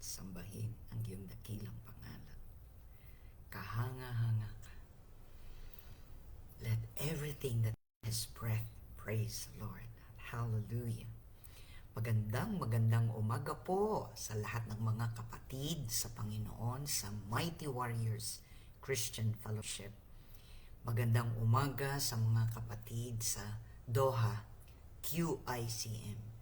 sambahin ang iyong dakilang pangalan. Kahanga-hanga ka. Let everything that has breath praise the Lord. Hallelujah. Magandang umaga po sa lahat ng mga kapatid sa Panginoon sa Mighty Warriors Christian Fellowship. Magandang umaga sa mga kapatid sa Doha, QICM,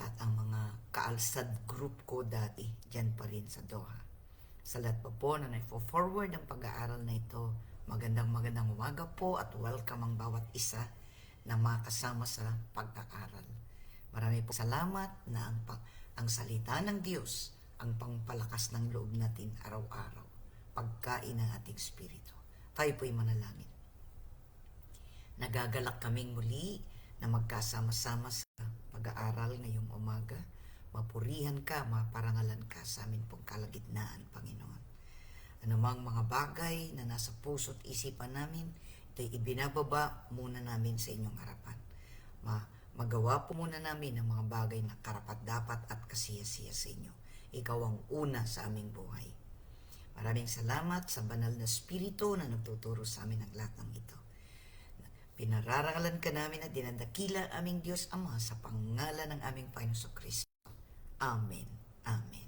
at ang mga kaalsad group ko dati, dyan pa rin sa Doha. Sa lahat po na nai-forward ang pag-aaral na ito, magandang umaga po at welcome ang bawat isa na makasama sa pag-aaral. Marami po salamat na ang salita ng Diyos ang pangpalakas ng loob natin araw-araw, pagkain ng ating spirito. Tayo po'y manalangin. Nagagalak kaming muli na magkasama-sama sa pag-aaral ngayong umaga. Mapurihan ka, maparangalan ka sa amin pong kalagitnaan, Panginoon. Anumang mga bagay na nasa puso't isipan namin, ito'y ibinababa muna namin sa inyong harapan. Magawa po muna namin ang mga bagay na karapat-dapat at kasiyasiya sa inyo. Ikaw ang una sa aming buhay. Maraming salamat sa banal na spirito na nagtuturo sa amin ng lahat ng ito. Pinararangalan ka namin at dinadakila aming Diyos Ama sa pangalan ng aming Panginoon Kristo. Amen. Amen.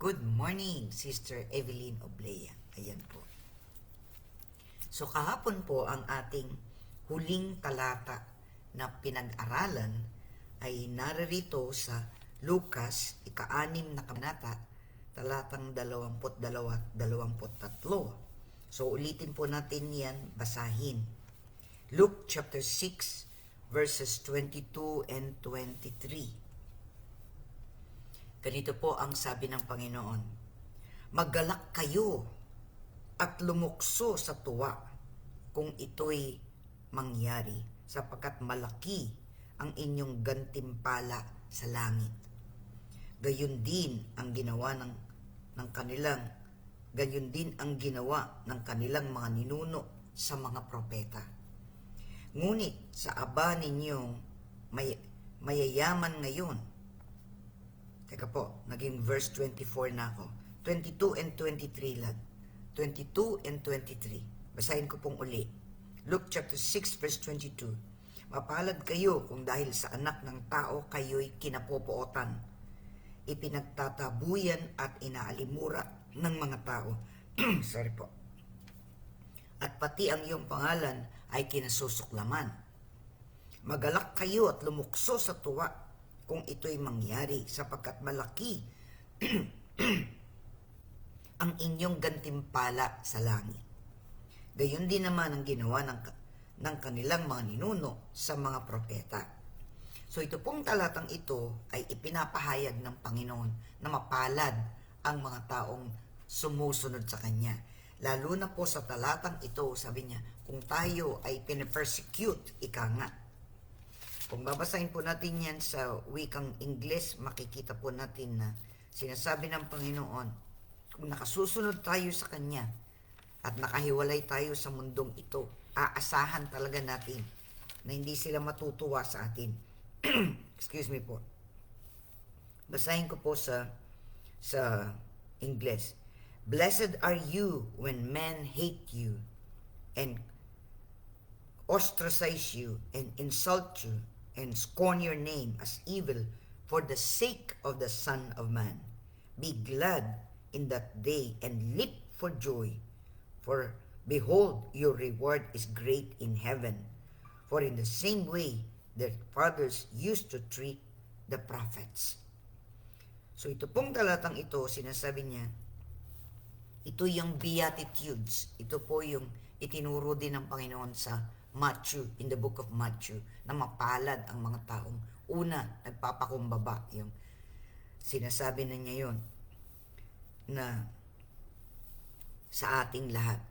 Good morning, Sister Evelyn Oblea. Ayan po. So kahapon po ang ating huling talata na pinag-aralan ay naririto sa Lucas, ika-6 na kabanata, talatang 22-23. So ulitin po natin yan, basahin. Luke chapter 6 verses 22 and 23. Ganito po ang sabi ng Panginoon: Maggalak kayo at lumukso sa tuwa kung ito'y mangyari, sapagkat malaki ang inyong gantimpala sa langit. Gayon din ang ginawa ng kanilang mga ninuno sa mga propeta. Ngunit sa aba ninyong mayayaman ngayon. Teka po, naging verse 24 na ako. 22 and 23 lang. 22 and 23. Basahin ko pong uli. Luke chapter 6 verse 22. Mapalad kayo kung dahil sa anak ng tao kayo'y kinapopootan, ipinagtatabuyan at inaalimura ng mga tao. Sorry po. At pati ang iyong pangalan ay kinasusuklaman. Magalak kayo at lumukso sa tuwa kung ito'y mangyari, sapagkat malaki ang inyong gantimpala sa langit. Gayon din naman ang ginawa ng kanilang mga ninuno sa mga propeta. So ito pong talatang ito ay ipinapahayag ng Panginoon na mapalad ang mga taong sumusunod sa Kanya. Lalo na po sa talatang ito, sabi niya, kung tayo ay pinapersecute, ika nga. Kung babasahin po natin yan sa wikang Ingles, makikita po natin na sinasabi ng Panginoon, kung nakasusunod tayo sa Kanya at nakahiwalay tayo sa mundong ito, aasahan talaga natin na hindi sila matutuwa sa atin. Excuse me po. Basahin ko po sa Ingles. Blessed are you when men hate you and ostracize you and insult you and scorn your name as evil for the sake of the Son of Man. Be glad in that day and leap for joy, for behold, your reward is great in heaven. For in the same way their fathers used to treat the prophets. So ito pong talatang ito, sinasabi niya, ito yung Beatitudes. Ito po yung itinuro din ng Panginoon sa Matthew, in the book of Matthew, na mapalad ang mga taong una, nagpapakumbaba. Yung sinasabi na niya yun, na sa ating lahat.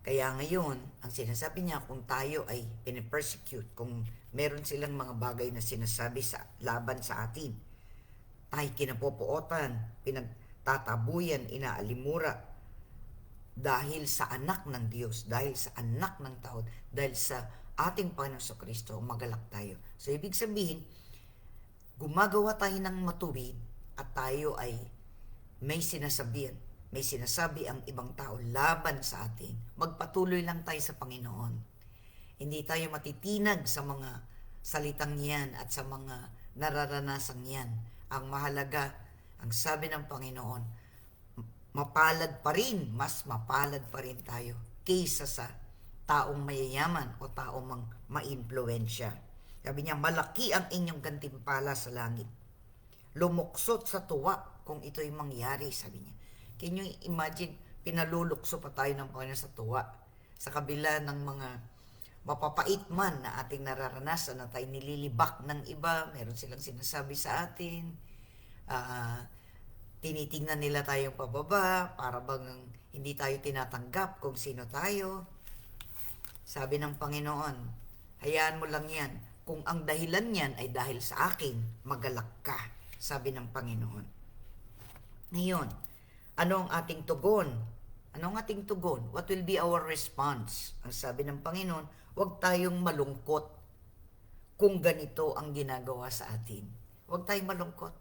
Kaya ngayon, ang sinasabi niya, kung tayo ay pinipersecute, kung meron silang mga bagay na sinasabi sa laban sa atin, tayo kinapopootan, pinagtatabuyan, inaalimura, dahil sa anak ng Diyos, dahil sa anak ng tao, dahil sa ating Panginoon Kristo, magalak tayo. So, ibig sabihin, gumagawa tayo ng matuwid at tayo ay may sinasabi ang ibang tao laban sa atin, magpatuloy lang tayo sa Panginoon. Hindi tayo matitinag sa mga salitang yan at sa mga nararanasan yan. Ang mahalaga, ang sabi ng Panginoon, mapalad pa rin, mas mapalad pa rin tayo kaysa sa taong mayayaman o taong maimpluwensya. Sabi niya, malaki ang inyong gantimpala sa langit. Lumuksot sa tuwa kung ito'y mangyari, sabi niya. Can you imagine, pinalulukso pa tayo ng Panginoon sa tuwa. Sa kabila ng mga mapapait man na ating nararanasan na tayo nililibak ng iba, meron silang sinasabi sa atin, tinitingnan nila tayong pababa, para bang hindi tayo tinatanggap kung sino tayo. Sabi ng Panginoon, hayaan mo lang yan. Kung ang dahilan niyan ay dahil sa akin, magalak ka, sabi ng Panginoon. Ngayon, ano ang ating tugon? Ano ang ating tugon? What will be our response? Ang sabi ng Panginoon, huwag tayong malungkot kung ganito ang ginagawa sa atin. Huwag tayong malungkot.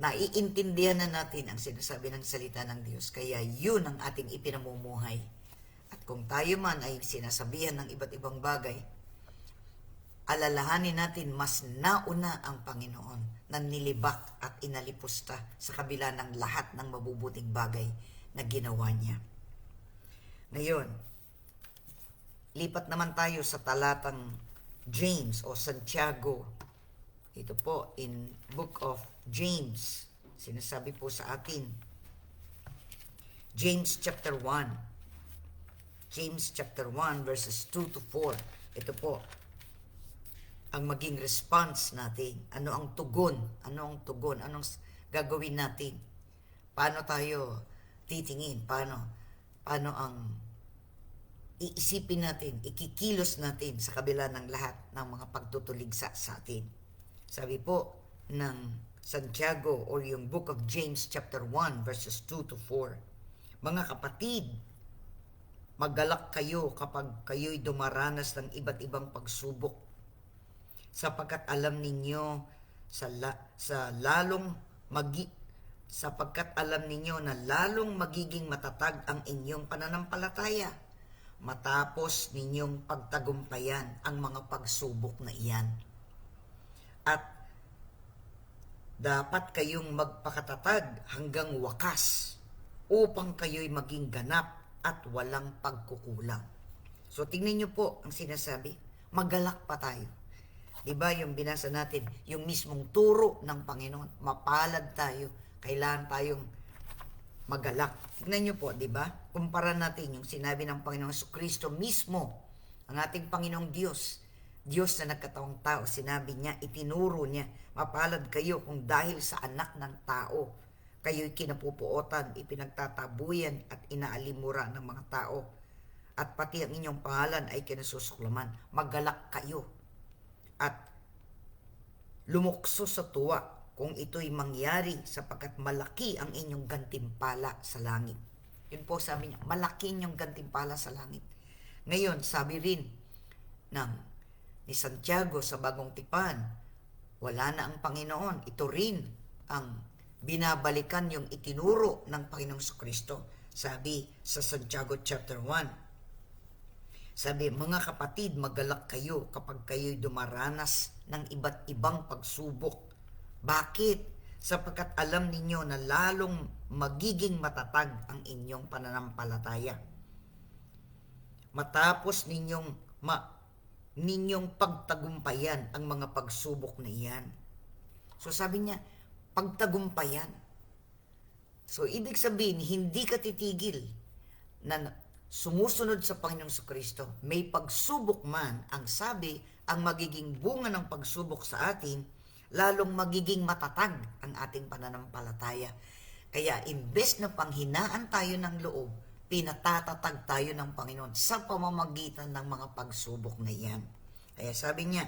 Naiintindihan na natin ang sinasabi ng salita ng Diyos. Kaya yun ang ating ipinamumuhay. At kung tayo man ay sinasabihan ng iba't ibang bagay, alalahanin natin mas nauna ang Panginoon na nilibak at inalipusta sa kabila ng lahat ng mabubuting bagay na ginawa niya. Ngayon, lipat naman tayo sa talatang James o Santiago. Ito po, in Book of James, sinasabi po sa atin, James chapter 1. James chapter 1 verses 2 to 4. Ito po, ang maging response natin. Ano ang tugon? Ano ang tugon? Anong gagawin natin? Paano tayo titingin? Paano ang iisipin natin, ikikilos natin sa kabila ng lahat ng mga pagtutuligsa sa atin? Sabi po ng Santiago or yung Book of James chapter 1 verses 2 to 4. Mga kapatid, maggalak kayo kapag kayo'y dumaranas ng iba't ibang pagsubok, sapagkat alam ninyo na lalong magiging matatag ang inyong pananampalataya matapos ninyong pagtagumpayan ang mga pagsubok na iyan. At dapat kayong magpakatatag hanggang wakas upang kayo'y maging ganap at walang pagkukulang. So tingnan niyo po ang sinasabi, magalak pa tayo. Diba yung binasa natin, yung mismong turo ng Panginoon, mapalad tayo, kailangan tayong magalak. Tignan nyo po, diba? Kumpara natin yung sinabi ng Panginoong Kristo mismo, ang ating Panginoong Diyos, Diyos na nagkatawang tao, sinabi niya, itinuro niya, mapalad kayo kung dahil sa anak ng tao, kayo'y kinapupuotan, ipinagtatabuyan at inaalimura ng mga tao, at pati ang inyong pangalan ay kinasusuklaman. Magalak kayo at lumukso sa tuwa kung ito'y mangyari sapagkat malaki ang inyong gantimpala sa langit. Yun po sabi niya, malaki inyong gantimpala sa langit. Ngayon, sabi rin ni Santiago sa Bagong Tipan, wala na ang Panginoon. Ito rin ang binabalikan yung itinuro ng Panginoong Kristo. Sabi sa Santiago chapter 1, sabi, mga kapatid, magalak kayo kapag kayo'y dumaranas ng iba't ibang pagsubok. Bakit? Sapagkat alam ninyo na lalong magiging matatag ang inyong pananampalataya. Matapos ninyong pagtagumpayan ang mga pagsubok na iyan. So sabi niya, pagtagumpayan. So ibig sabihin, hindi ka titigil na sumusunod sa Panginoong Kristo. May pagsubok man, ang sabi, ang magiging bunga ng pagsubok sa atin, lalong magiging matatag ang ating pananampalataya. Kaya imbes na panghinaan tayo ng loob, pinatatatag tayo ng Panginoon sa pamamagitan ng mga pagsubok na iyan. Kaya sabi niya,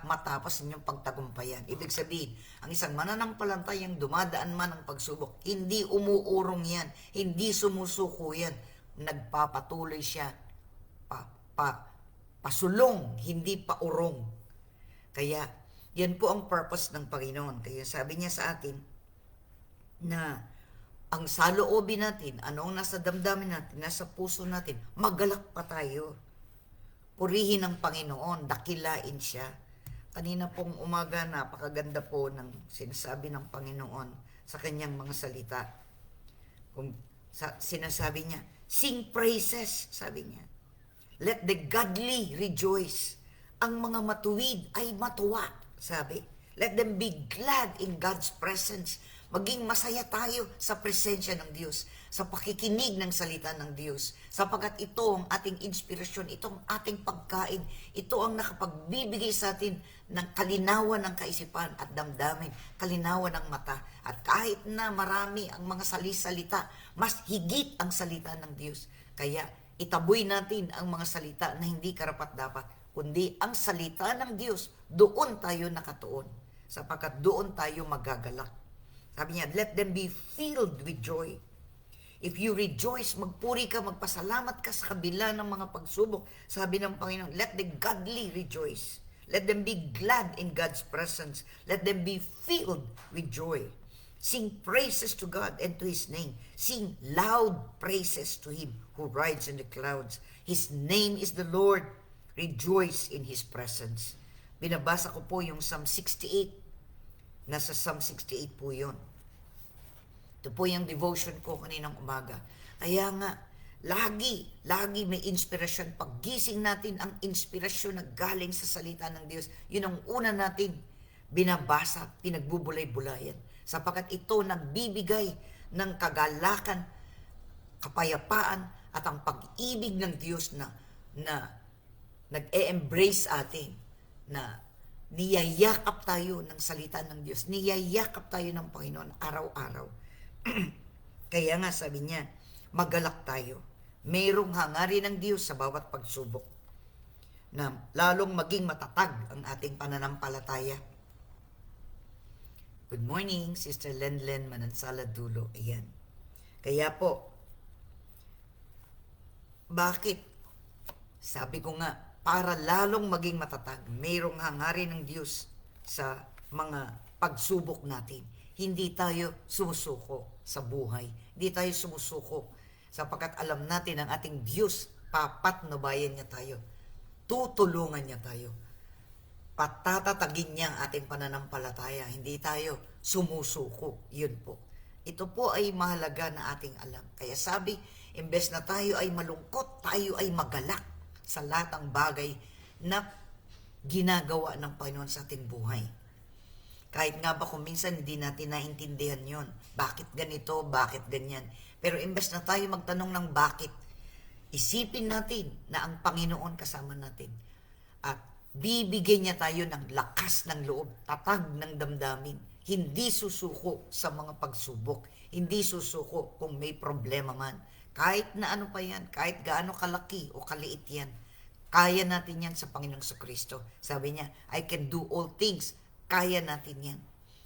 matapos ninyong pagtagumpayan. Ibig sabihin, ang isang mananampalatayang dumadaan man ng pagsubok, hindi umuurong yan, hindi sumusuko yan, nagpapatuloy siya pasulong, hindi paurong. Kaya yan po ang purpose ng Panginoon. Kaya sabi niya sa atin, na ang saloobin natin, ano ang nasa damdamin natin, nasa puso natin, magalak pa tayo. Purihin ang Panginoon, dakilain siya. Kanina pong umaga, napakaganda po ng sinasabi ng Panginoon sa kanyang mga salita. Kung sinasabi niya, sing praises, sabi niya. Let the godly rejoice. Ang mga matuwid ay matuwa, sabi. Let them be glad in God's presence. Maging masaya tayo sa presensya ng Diyos, sa pakikinig ng salita ng Diyos, sapagkat ito ang ating inspirasyon, ito ang ating pagkain, ito ang nakapagbibigay sa atin ng kalinawan ng kaisipan at damdamin, kalinawan ng mata. At kahit na marami ang mga salita, mas higit ang salita ng Diyos. Kaya itaboy natin ang mga salita na hindi karapat-dapat, kundi ang salita ng Diyos, doon tayo nakatuon, sapagkat doon tayo magagalak. Sabi niya, let them be filled with joy. If you rejoice, magpuri ka, magpasalamat ka sa kabila ng mga pagsubok. Sabi ng Panginoon, let the godly rejoice. Let them be glad in God's presence. Let them be filled with joy. Sing praises to God and to His name. Sing loud praises to Him who rides in the clouds. His name is the Lord. Rejoice in His presence. Binabasa ko po yung Psalm 68. Nasa Psalm 68 po yun. Ito po yung devotion ko kaninang umaga. Kaya nga, lagi may inspirasyon. Paggising natin, ang inspirasyon na galing sa salita ng Diyos, yun ang una natin binabasa, pinagbubulay-bulayan. Sapagkat ito nagbibigay ng kagalakan, kapayapaan, at ang pag-ibig ng Diyos na nag-e-embrace atin, na niyayakap tayo ng salita ng Diyos, niyayakap tayo ng Panginoon araw-araw. Kaya nga sabi niya, magalak tayo. Mayroong hangarin ng Diyos sa bawat pagsubok na lalong maging matatag ang ating pananampalataya. Good morning, Sister Lenlen Manansala Dulo. Ayan. Kaya po, bakit? Sabi ko nga, para lalong maging matatag, mayroong hangarin ng Diyos sa mga pagsubok natin. Hindi tayo sumusuko sa buhay. Hindi tayo sumusuko sapagkat alam natin ang ating Diyos, papatnubayan niya tayo. Tutulungan niya tayo. Patatatagin niya ang ating pananampalataya. Hindi tayo sumusuko. Yun po. Ito po ay mahalaga na ating alam. Kaya sabi, imbes na tayo ay malungkot, tayo ay magalak sa lahat ng bagay na ginagawa ng Panginoon sa ating buhay. Kahit nga ba kung minsan hindi natin naintindihan yon, bakit ganito, bakit ganyan. Pero imbes na tayo magtanong ng bakit, isipin natin na ang Panginoon kasama natin. At bibigyan niya tayo ng lakas ng loob, tatag ng damdamin. Hindi susuko sa mga pagsubok. Hindi susuko kung may problema man. Kahit na ano pa yan, kahit gaano kalaki o kaliit yan, kaya natin yan sa Panginoong Kristo. Sabi niya, I can do all things. Kaya natin yan.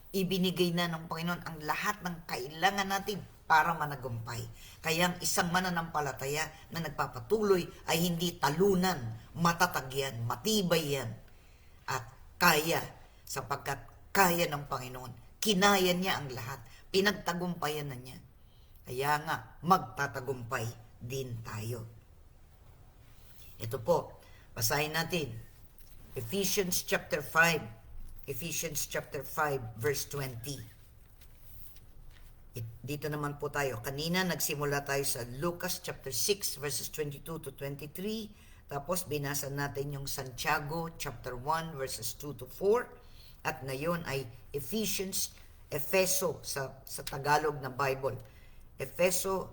Ibinigay na ng Panginoon ang lahat ng kailangan natin para managumpay. Kaya ang isang mananampalataya na nagpapatuloy ay hindi talunan, matatag yan, matibay yan. At kaya, sapagkat kaya ng Panginoon, kinaya niya ang lahat, pinagtagumpayan na niya. Kaya nga, magtatagumpay din tayo. Ito po, basahin natin. Ephesians chapter 5. Ephesians chapter 5, verse 20. Dito naman po tayo. Kanina, nagsimula tayo sa Lucas chapter 6, verses 22 to 23. Tapos, binasa natin yung Santiago chapter 1, verses 2 to 4. At ngayon ay Efeso sa Tagalog na Bible. Efeso,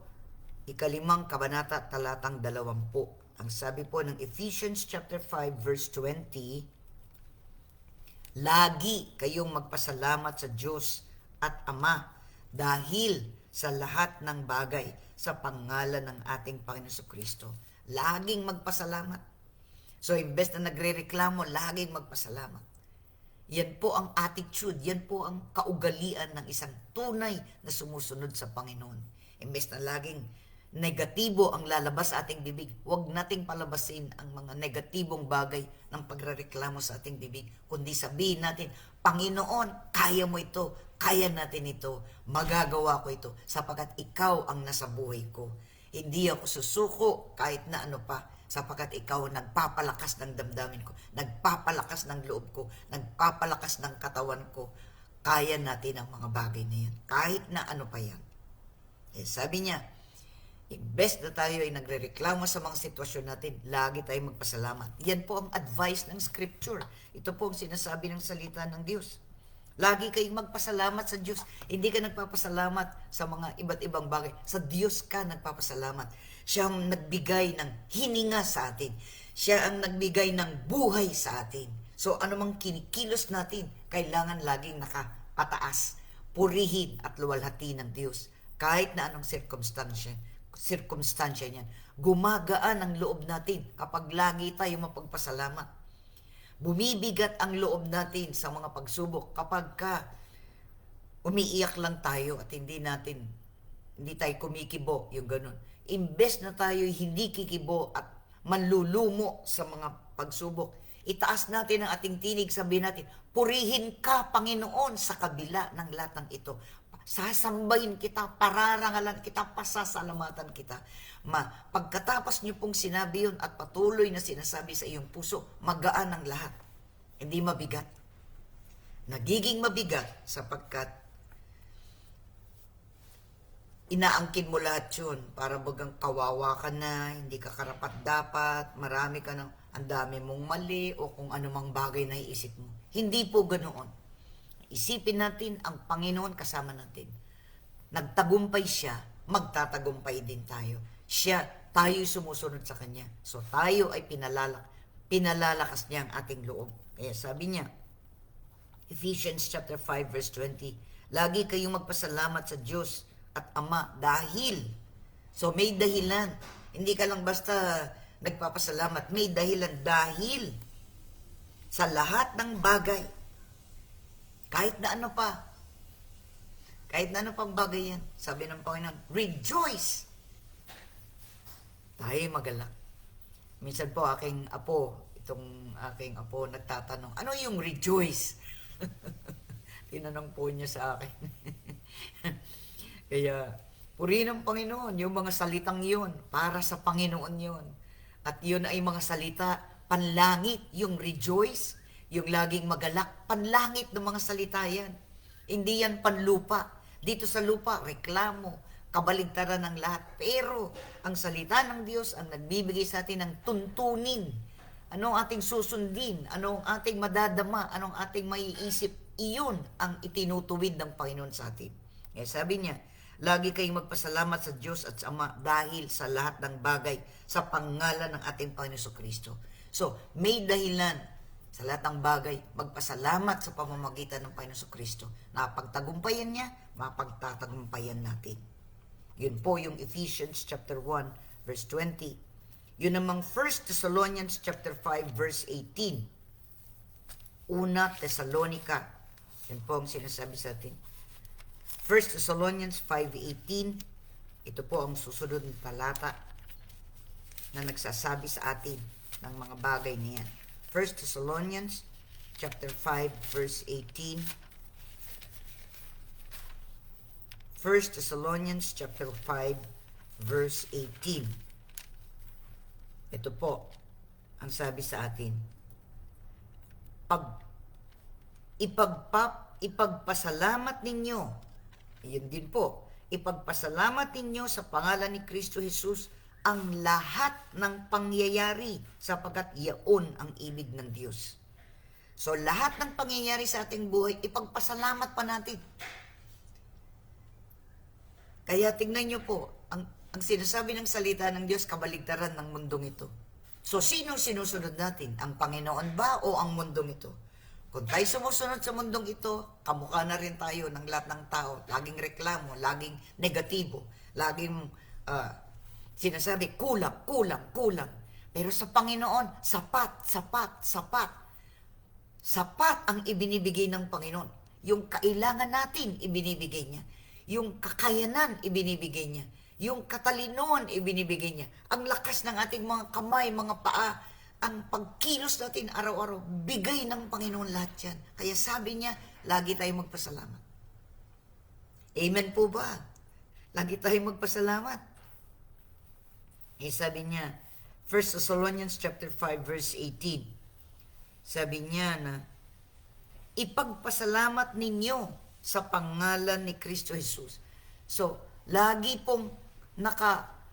5 kabanata, talatang 20. Ang sabi po ng Ephesians chapter 5 verse 20, lagi kayong magpasalamat sa Diyos at Ama dahil sa lahat ng bagay sa pangalan ng ating Panginoon Kristo. Laging magpasalamat. So, imbes na nagrereklamo, laging magpasalamat. Yan po ang attitude, yan po ang kaugalian ng isang tunay na sumusunod sa Panginoon. Imbes na laging negatibo ang lalabas sa ating bibig, huwag nating palabasin ang mga negatibong bagay ng pagrereklamo sa ating bibig, kundi sabihin natin, Panginoon, kaya mo ito, Kaya natin ito, magagawa ko ito, sapagkat ikaw ang nasa buhay ko. Hindi ako susuko kahit na ano pa, sapagkat ikaw ang nagpapalakas ng damdamin ko, nagpapalakas ng loob ko, nagpapalakas ng katawan ko. Kaya natin ang mga bagay na yan, kahit na ano pa yan. Sabi niya, imbes na tayo ay nagrereklamo sa mga sitwasyon natin, lagi tayong magpasalamat. Yan po ang advice ng Scripture. Ito po ang sinasabi ng salita ng Diyos. Lagi kayong magpasalamat sa Diyos. Hindi ka nagpapasalamat sa mga iba't ibang bagay. Sa Diyos ka nagpapasalamat. Siya ang nagbigay ng hininga sa atin. Siya ang nagbigay ng buhay sa atin. So anumang kinikilos natin, kailangan laging nakapataas. Purihin at luwalhati ng Diyos. Kahit na anong sirkumstansya niyan. Gumagaan ang loob natin kapag lagi tayo mapagpasalamat. Bumibigat ang loob natin sa mga pagsubok kapag umiiyak lang tayo at hindi tayo kumikibo, yung ganun. Imbes na tayo hindi kikibo at manlulumo sa mga pagsubok, itaas natin ang ating tinig, sabihin natin, purihin ka, Panginoon, sa kabila ng lahat ng ito. Sasambahin kita, pararangalan kita, pasasalamatan kita. Pagkatapos niyo pong sinabi yun at patuloy na sinasabi sa iyong puso, magaan ang lahat. Hindi mabigat. Nagiging mabigat sapagkat inaangkin mo lahat yun. Para bagang kawawa ka na, hindi ka karapat-dapat, marami ka ng, ang dami mong mali o kung anumang bagay na iisip mo. Hindi po ganoon. Isipin natin ang Panginoon kasama natin. Nagtagumpay siya, magtatagumpay din tayo. Tayo'y sumusunod sa Kanya. So tayo ay pinalalakas niya ang ating loob. Kaya sabi niya, Ephesians chapter 5 verse 20, lagi kayong magpasalamat sa Diyos at Ama dahil. So may dahilan. Hindi ka lang basta nagpapasalamat. May dahilan dahil sa lahat ng bagay. Kahit na ano pa. Kahit na ano pang bagay yan. Sabi ng Panginoon, rejoice! Tayo magalak. Minsan po aking apo nagtatanong, ano yung rejoice? Tinanong po niya sa akin. Kaya, purihin ng Panginoon, yung mga salitang yun, para sa Panginoon yun. At yun ay mga salita, panlangit, yung rejoice, yung laging magalak, panlangit ng mga salita yan. Hindi yan panlupa. Dito sa lupa, reklamo, kabaligtaran ng lahat. Pero ang salita ng Diyos ang nagbibigay sa atin ng tuntunin. Anong ating susundin? Anong ating madadama? Anong ating maiisip? Iyon ang itinutuwid ng Panginoon sa atin. Kaya sabi niya, lagi kayong magpasalamat sa Diyos at sa Ama dahil sa lahat ng bagay sa pangalan ng ating Panginoon Kristo. So, may dahilan sa lahat ng bagay, magpasalamat sa pamamagitan ng Panginoon Kristo. Napagtagumpayan niya, mapagtatagumpayan natin. Yun po yung Ephesians chapter 1, verse 20. Yun namang 1 Thessalonians chapter 5, verse 18. Una Thessalonica. Yun po ang sinasabi sa atin. 1 Thessalonians 5:18. Ito po ang susunod na talata na nagsasabi sa atin ng mga bagay niyan. 1 Thessalonians chapter 5 verse 18. 1 Thessalonians chapter 5 verse 18. Ito po ang sabi sa atin. Ipagpasalamat ninyo. Yun din po. Ipagpasalamat ninyo sa pangalan ni Kristo Jesus ang lahat ng pangyayari sapagkat yaon ang ibig ng Diyos. So lahat ng pangyayari sa ating buhay, ipagpasalamat pa natin. Kaya tingnan nyo po, ang sinasabi ng salita ng Diyos, kabaligtaran ng mundong ito. So sino sinusunod natin? Ang Panginoon ba o ang mundong ito? Kung tayo sumusunod sa mundong ito, kamukha na rin tayo ng lahat ng tao. Laging reklamo, laging negatibo, laging sinasabi, kulang. Pero sa Panginoon, sapat. Sapat ang ibinibigay ng Panginoon. Yung kailangan natin, ibinibigay niya. Yung kakayanan, ibinibigay niya. Yung katalinoan, ibinibigay niya. Ang lakas ng ating mga kamay, mga paa, ang pagkilos natin araw-araw, bigay ng Panginoon lahat yan. Kaya sabi niya, lagi tayong magpasalamat. Amen po ba? Lagi tayong magpasalamat. Sabi niya, 1 Thessalonians chapter 5 verse 18. Sabi niya na, ipagpasalamat ninyo sa pangalan ni Kristo Jesus. So, lagi pong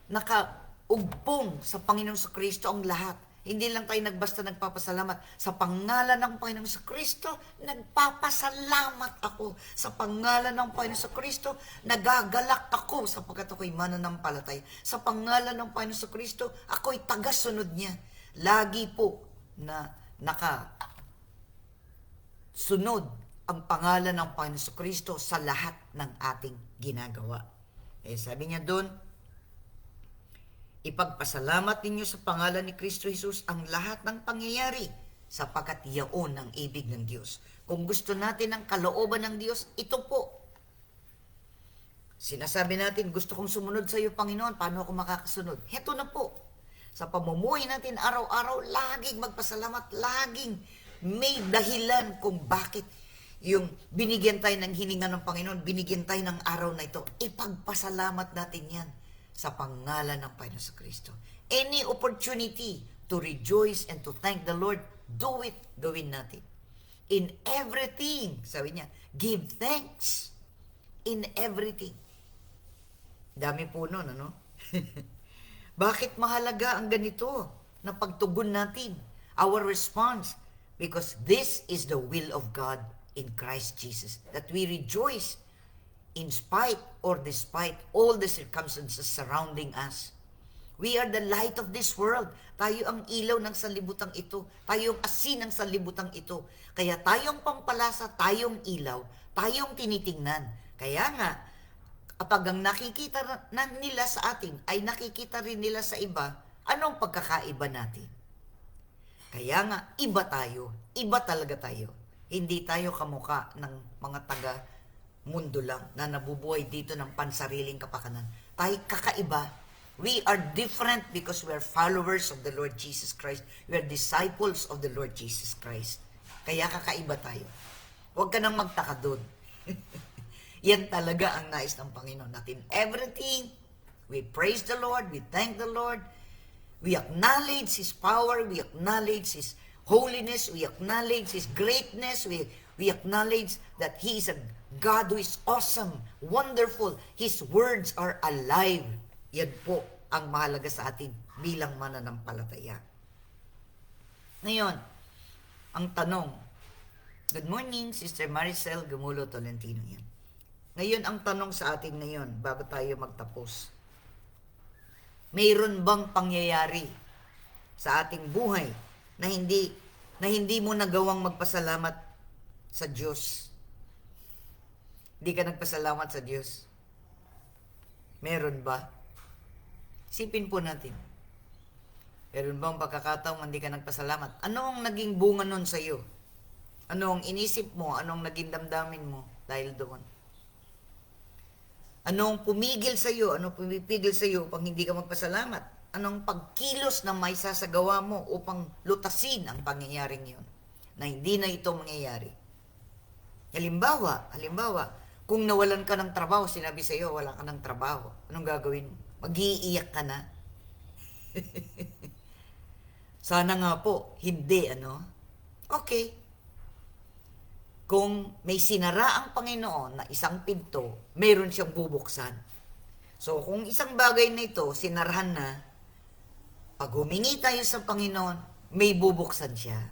nakaugpong sa Panginoong sa Kristo ang lahat. Hindi lang tayo nagbasta nagpapasalamat. Sa pangalan ng Panginoong sa Kristo, nagpapasalamat ako. Sa pangalan ng Panginoong sa Kristo, nagagalak ako sapagkat ako'y mananampalataya. Sa pangalan ng Panginoong sa Kristo, ako'y tagasunod niya. Lagi po na nakasunod ang pangalan ng Panginoong sa Kristo sa lahat ng ating ginagawa. Sabi niya doon, ipagpasalamat ninyo sa pangalan ni Kristo Jesus ang lahat ng pangyayari sapagkat yaon ang ibig ng Diyos. Kung gusto natin ang kalooban ng Diyos, ito po. Sinasabi natin, gusto kong sumunod sa iyo, Panginoon. Paano ako makakasunod? Heto na po. Sa pamumuhay natin araw-araw, laging magpasalamat, laging may dahilan kung bakit yung binigyan tayo ng hininga ng Panginoon, binigyan tayo ng araw na ito. Ipagpasalamat natin yan sa pangalan ng Panginoon sa Kristo. Any opportunity to rejoice and to thank the Lord, do it, gawin natin. In everything, sabi niya, give thanks in everything. Dami po nun, ano? Bakit mahalaga ang ganito na pagtugon natin? Our response, because this is the will of God in Christ Jesus, that we rejoice in spite or despite all the circumstances surrounding us. We are the light of this world. Tayo ang ilaw ng sanlibutan ito. Tayo ang asin ng sanlibutan ito. Kaya tayong pampalasa, tayong ilaw, tayong tinitingnan. Kaya nga, kapag ang nakikita nila sa atin ay nakikita rin nila sa iba, anong pagkakaiba natin? Kaya nga, iba tayo. Iba talaga tayo. Hindi tayo kamukha ng mga taga-mundo lang na nabubuhay dito ng pansariling kapakanan. Tayo kakaiba. We are different because we are followers of the Lord Jesus Christ. We are disciples of the Lord Jesus Christ. Kaya kakaiba tayo. Huwag ka nang magtaka doon. Yan talaga ang nais ng Panginoon natin. Everything, we praise the Lord, we thank the Lord, we acknowledge His power, we acknowledge His holiness, we acknowledge His greatness, we acknowledge that He is a God who is awesome, wonderful. His words are alive. Yan po ang mahalaga sa atin bilang mananampalataya. Ngayon, ang tanong, good morning, Sister Maricel Gumulo Tolentino yan. Ngayon, ang tanong sa atin ngayon, bago tayo magtapos, mayroon bang pangyayari sa ating buhay na hindi mo nagawang magpasalamat sa Diyos? Hindi ka nagpasalamat sa Diyos? Meron ba? Isipin po natin. Meron bang pagkakataong hindi ka nagpasalamat? Ano ang naging bunga nun sa iyo? Ano ang inisip mo? Anong naging damdamin mo dahil doon? Anong pumigil sa iyo? Anong pumipigil sa iyo upang hindi ka magpasalamat? Anong pagkilos na may sasagawa mo upang lutasin ang pangyayaring yun? Na hindi na ito mangyayari. Halimbawa, kung nawalan ka ng trabaho, sinabi sa iyo, wala ka ng trabaho. Anong gagawin mo? Mag-iiyak ka na? Sana nga po, hindi, ano? Okay. Kung may sinara ang Panginoon na isang pinto, mayroon siyang bubuksan. So, kung isang bagay na ito, sinarahan na, pag humingi tayo sa Panginoon, may bubuksan siya.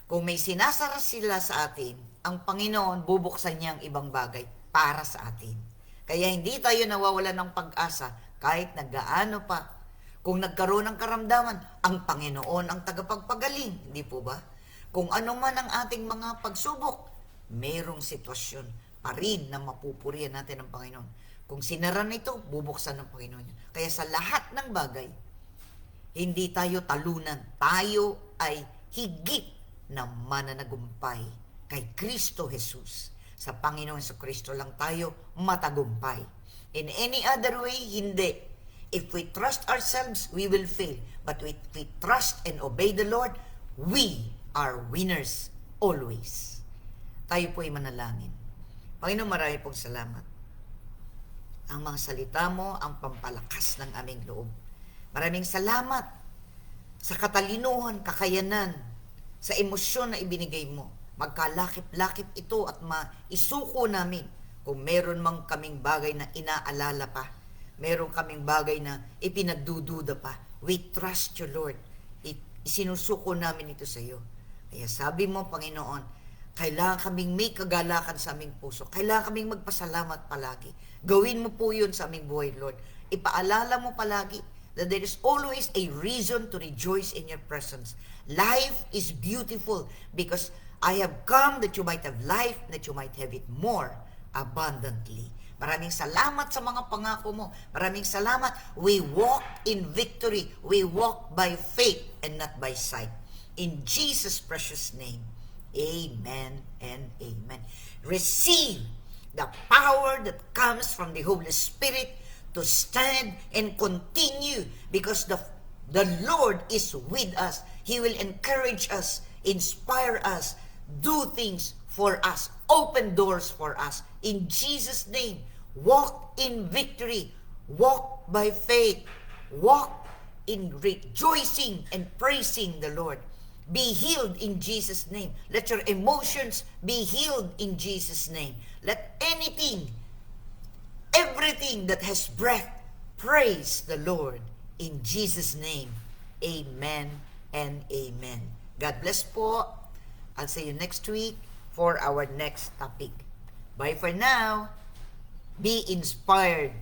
Kung may sinasara sila sa atin, ang Panginoon, bubuksan niya ang ibang bagay para sa atin. Kaya hindi tayo nawawalan ng pag-asa kahit nagaano pa. Kung nagkaroon ng karamdaman, ang Panginoon ang tagapagpagaling. Hindi po ba? Kung ano man ang ating mga pagsubok, mayroong sitwasyon pa rin na mapupurihan natin ng Panginoon. Kung sinara nito, bubuksan ng Panginoon. Kaya sa lahat ng bagay, hindi tayo talunan. Tayo ay higit na mananagumpay kay Kristo Jesus. Sa Panginoon sa Kristo lang tayo matagumpay. In any other way, hindi. If we trust ourselves, we will fail. But if we trust and obey the Lord, we are winners always. Tayo po ay manalangin. Panginoon, marami pong salamat. Ang mga salita mo ang pampalakas ng aming loob. Maraming salamat sa katalinuhan, kakayanan, sa emosyon na ibinigay mo. Magkalakip-lakip ito at maisuko namin kung meron mang kaming bagay na inaalala pa, meron kaming bagay na ipinagdududa pa. We trust you, Lord. Isinusuko namin ito sa iyo. Kaya sabi mo, Panginoon, kailangan kaming may kagalakan sa aming puso. Kailangan kaming magpasalamat palagi. Gawin mo po yun sa aming buhay, Lord. Ipaalala mo palagi that there is always a reason to rejoice in your presence. Life is beautiful because I have come that you might have life, that you might have it more abundantly. Maraming salamat sa mga pangako mo. Maraming salamat. We walk in victory. We walk by faith and not by sight. In Jesus' precious name, amen and amen. Receive the power that comes from the Holy Spirit to stand and continue because the Lord is with us. He will encourage us, inspire us, do things for us, open doors for us. In Jesus' name, walk in victory, walk by faith, walk in rejoicing and praising the Lord. Be healed in Jesus' name. Let your emotions be healed in Jesus' name. Let everything that has breath, praise the Lord in Jesus' name. Amen and amen. God bless po. I'll see you next week for our next topic. Bye for now. Be inspired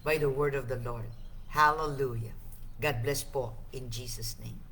by the word of the Lord. Hallelujah. God bless po in Jesus' name.